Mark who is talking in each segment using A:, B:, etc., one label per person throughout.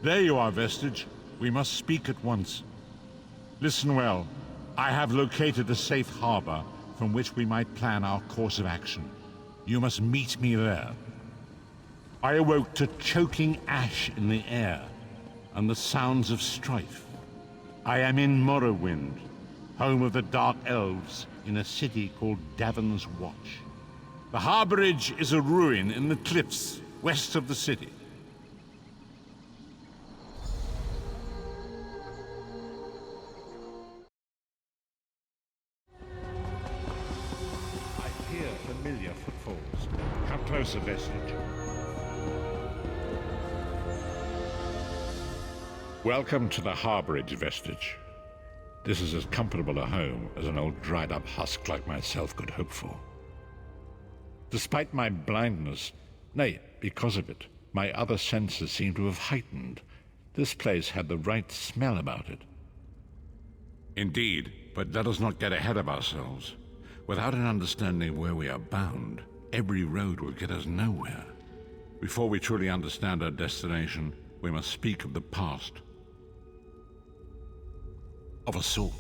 A: There you are, Vestige. We must speak at once. Listen well. I have located a safe harbor from which we might plan our course of action. You must meet me there. I awoke to choking ash in the air and the sounds of strife. I am in Morrowind, home of the Dark Elves, in a city called Davon's Watch. The Harborage is a ruin in the cliffs west of the city. I hear familiar footfalls. Come closer, Vestige. Welcome to the Harborage, Vestige. This is as comfortable a home as an old dried-up husk like myself could hope for. Despite my blindness, nay, because of it, my other senses seem to have heightened. This place had the right smell about it. Indeed, but let us not get ahead of ourselves. Without an understanding of where we are bound, every road will get us nowhere. Before we truly understand our destination, we must speak of the past. Of a sort.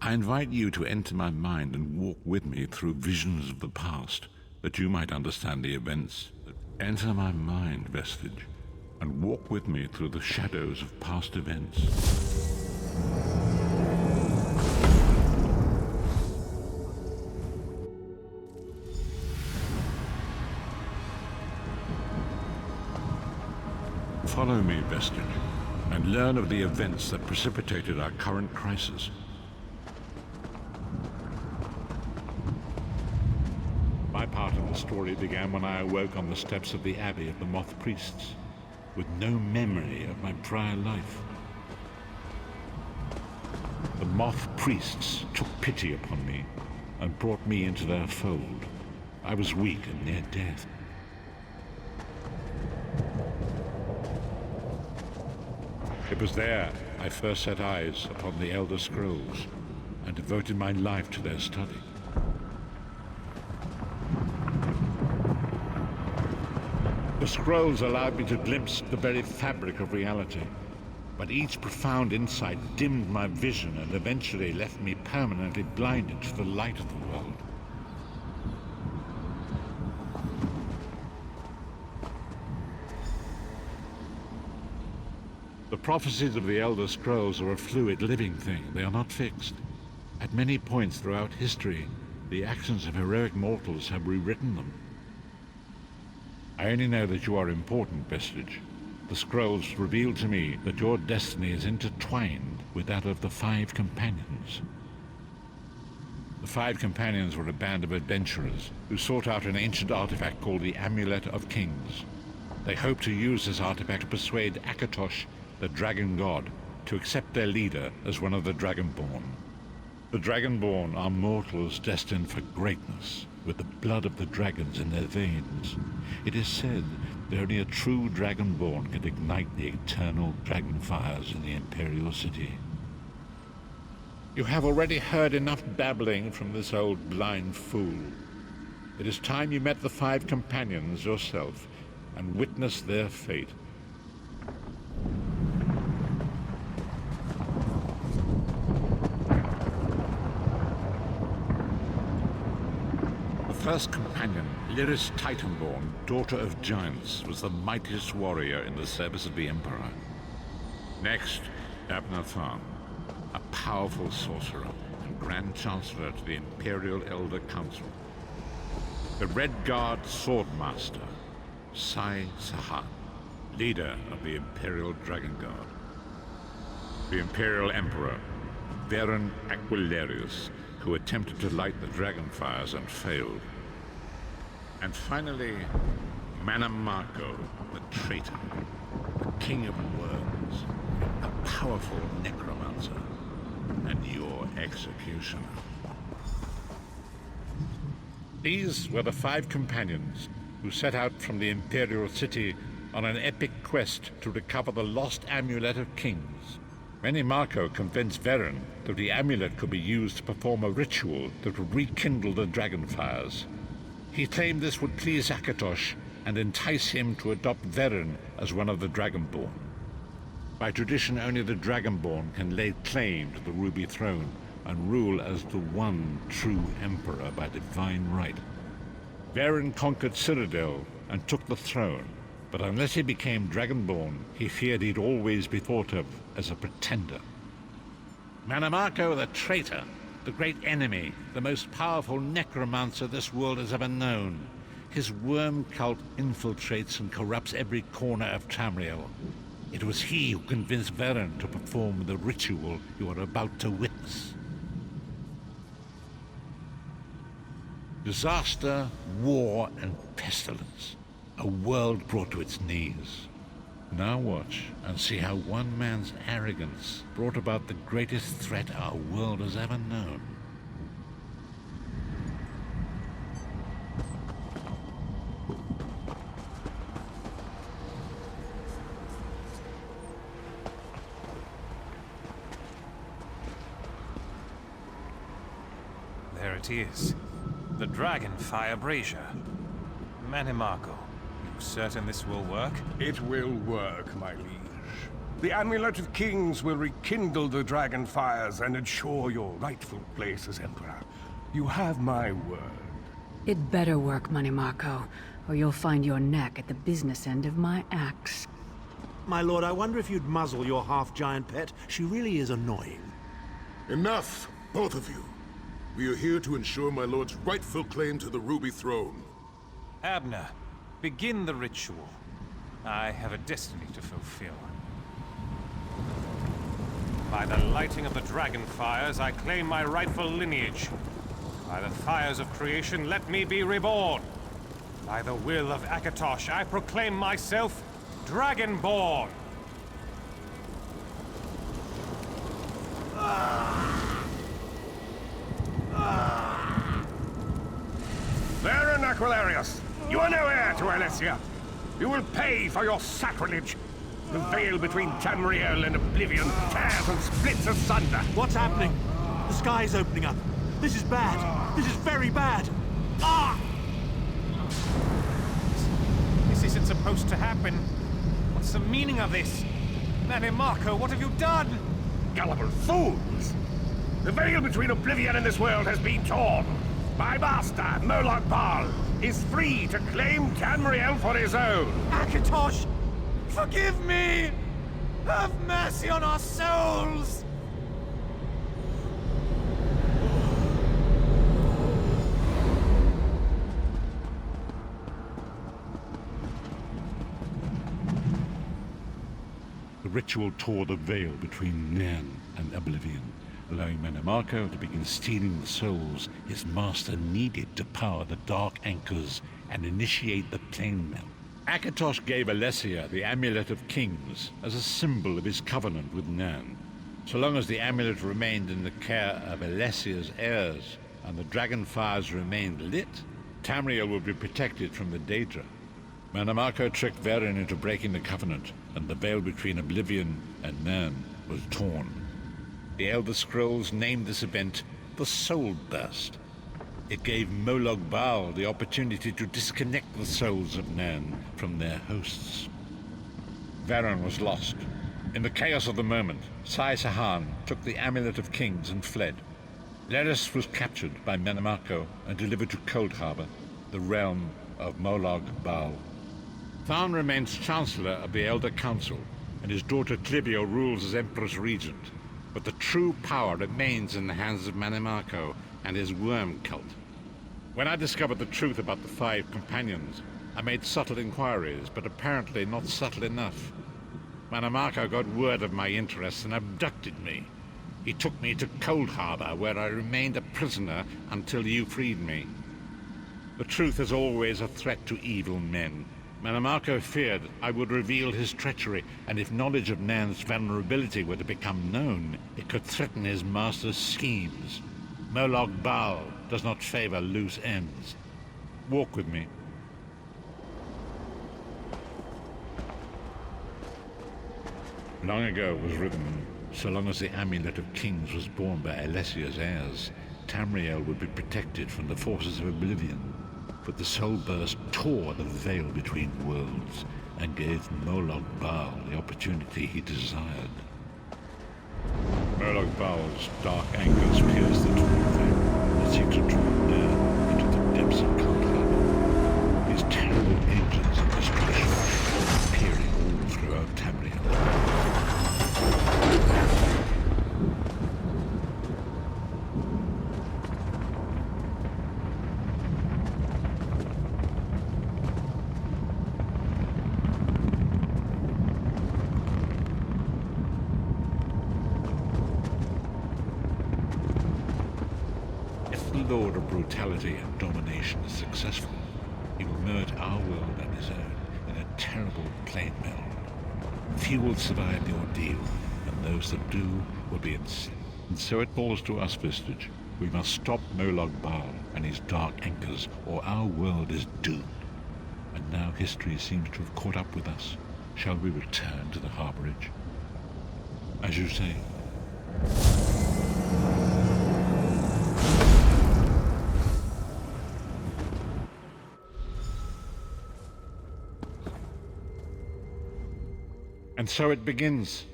A: I invite you to enter my mind and walk with me through visions of the past, that you might understand the events. Enter my mind, Vestige, and walk with me through the shadows of past events. Follow me, Vestige, and learn of the events that precipitated our current crisis. My part of the story began when I awoke on the steps of the Abbey of the Moth Priests, with no memory of my prior life. The Moth Priests took pity upon me and brought me into their fold. I was weak and near death. It was there I first set eyes upon the Elder Scrolls and devoted my life to their study. The scrolls allowed me to glimpse the very fabric of reality, but each profound insight dimmed my vision and eventually left me permanently blinded to the light of the world. The prophecies of the Elder Scrolls are a fluid, living thing. They are not fixed. At many points throughout history, the actions of heroic mortals have rewritten them. I only know that you are important, Vestige. The scrolls reveal to me that your destiny is intertwined with that of the Five Companions. The Five Companions were a band of adventurers who sought out an ancient artifact called the Amulet of Kings. They hoped to use this artifact to persuade Akatosh, the Dragon God, to accept their leader as one of the Dragonborn. The Dragonborn are mortals destined for greatness, with the blood of the dragons in their veins. It is said that only a true Dragonborn can ignite the eternal dragon fires in the Imperial City. You have already heard enough babbling from this old blind fool. It is time you met the Five Companions yourself and witnessed their fate. The first companion, Lyris Titanborn, daughter of giants, was the mightiest warrior in the service of the Emperor. Next, Abnathan, a powerful sorcerer and Grand Chancellor to the Imperial Elder Council. The Red Guard Swordmaster, Sai Sahan, leader of the Imperial Dragon Guard. The Imperial Emperor, Varen Aquilarius, who attempted to light the dragon fires and failed. And finally, Mannimarco, the traitor, the king of worms, a powerful necromancer, and your executioner. These were the Five Companions who set out from the Imperial City on an epic quest to recover the lost Amulet of Kings. Mannimarco convinced Varen that the amulet could be used to perform a ritual that would rekindle the dragon fires. He claimed this would please Akatosh and entice him to adopt Varen as one of the Dragonborn. By tradition, only the Dragonborn can lay claim to the Ruby Throne and rule as the one true Emperor by divine right. Varen conquered Cyrodiil and took the throne, but unless he became Dragonborn, he feared he'd always be thought of as a pretender. Mannimarco the traitor, the great enemy, the most powerful necromancer this world has ever known. His worm cult infiltrates and corrupts every corner of Tamriel. It was he who convinced Varen to perform the ritual you are about to witness. Disaster, war, and pestilence. A world brought to its knees. Now watch and see how one man's arrogance brought about the greatest threat our world has ever known.
B: There it is. The Dragonfire Brazier. Mannimarco, you certain this will work?
C: It will work, my liege. The Amulet of Kings will rekindle the dragon fires and ensure your rightful place as Emperor. You have my word.
D: It better work, Mannimarco, or you'll find your neck at the business end of my axe.
E: My lord, I wonder if you'd muzzle your half-giant pet. She really is annoying.
F: Enough, both of you. We are here to ensure my lord's rightful claim to the Ruby Throne.
B: Abner, begin the ritual. I have a destiny to fulfill. By the lighting of the dragon fires, I claim my rightful lineage. By the fires of creation, let me be reborn. By the will of Akatosh, I proclaim myself Dragonborn.
C: Varen Aquilarius, you are no heir to Alessia. You will pay for your sacrilege. The veil between Tamriel and Oblivion tears and splits asunder.
E: What's happening? The sky's opening up. This is bad. This is very bad. Ah!
B: This isn't supposed to happen. What's the meaning of this? Mannimarco, what have you done?
C: Gullible fools! The veil between Oblivion and this world has been torn. My master, Molag Bal, is free to claim Tamriel for his own.
B: Akatosh, forgive me! Have mercy on our souls!
A: The ritual tore the veil between Nan and Oblivion, allowing Mannimarco to begin stealing the souls his master needed to power the Dark Anchors and initiate the plane melt. Akatosh gave Alessia the Amulet of Kings as a symbol of his covenant with Nan. So long as the amulet remained in the care of Alessia's heirs and the dragon fires remained lit, Tamriel would be protected from the Daedra. Mannimarco tricked Varen into breaking the covenant, and the veil between Oblivion and Nan was torn. The Elder Scrolls named this event the Soul Burst. It gave Molag Bal the opportunity to disconnect the souls of Nan from their hosts. Varen was lost. In the chaos of the moment, Sai Sahan took the Amulet of Kings and fled. Leris was captured by Mannimarco and delivered to Cold Harbor, the realm of Molag Bal. Tharn remains Chancellor of the Elder Council, and his daughter Clivio rules as Empress Regent. But the true power remains in the hands of Mannimarco and his worm cult. When I discovered the truth about the 5 companions, I made subtle inquiries, but apparently not subtle enough. Mannimarco got word of my interests and abducted me. He took me to Cold Harbor, where I remained a prisoner until you freed me. The truth is always a threat to evil men. Mannimarco feared I would reveal his treachery, and if knowledge of Nan's vulnerability were to become known, it could threaten his master's schemes. Molag Bal does not favor loose ends. Walk with me. Long ago was written, so long as the Amulet of Kings was borne by Alessia's heirs, Tamriel would be protected from the forces of Oblivion. but the soul burst tore the veil between worlds and gave Moloch Baal the opportunity he desired. Moloch Baal's dark angers pierced the twin veil and seemed to draw near into the depths of Cold Harbor. His terrible engines of destruction appearing all throughout Tamriel. Lord of brutality and domination is successful, he will merge our world and his own in a terrible plain meld. Few will survive the ordeal, and those that do will be insane. And so it falls to us, Vestige. We must stop Moloch Baal and his dark anchors, or our world is doomed. And now history seems to have caught up with us. Shall we return to the Harborage? As you say. And so it begins.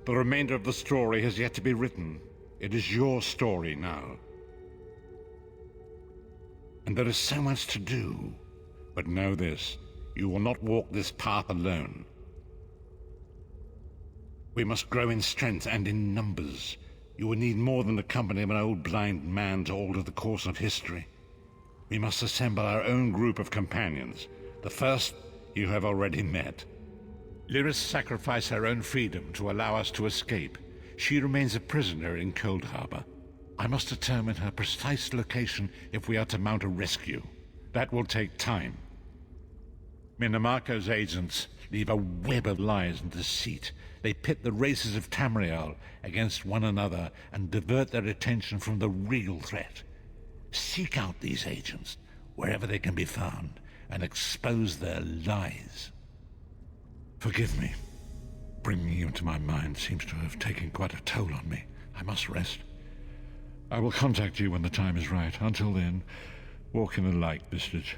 A: The remainder of the story has yet to be written. It is your story now. And there is so much to do. But know this, you will not walk this path alone. We must grow in strength and in numbers. You will need more than the company of an old blind man to alter the course of history. We must assemble our own group of companions. The first you have already met. Lyris sacrificed her own freedom to allow us to escape. She remains a prisoner in Cold Harbor. I must determine her precise location if we are to mount a rescue. That will take time. Mannimarco's agents leave a web of lies and deceit. They pit the races of Tamriel against one another and divert their attention from the real threat. Seek out these agents, wherever they can be found, and expose their lies. Forgive me. Bringing you into my mind seems to have taken quite a toll on me. I must rest. I will contact you when the time is right. Until then, walk in the light, Vestige.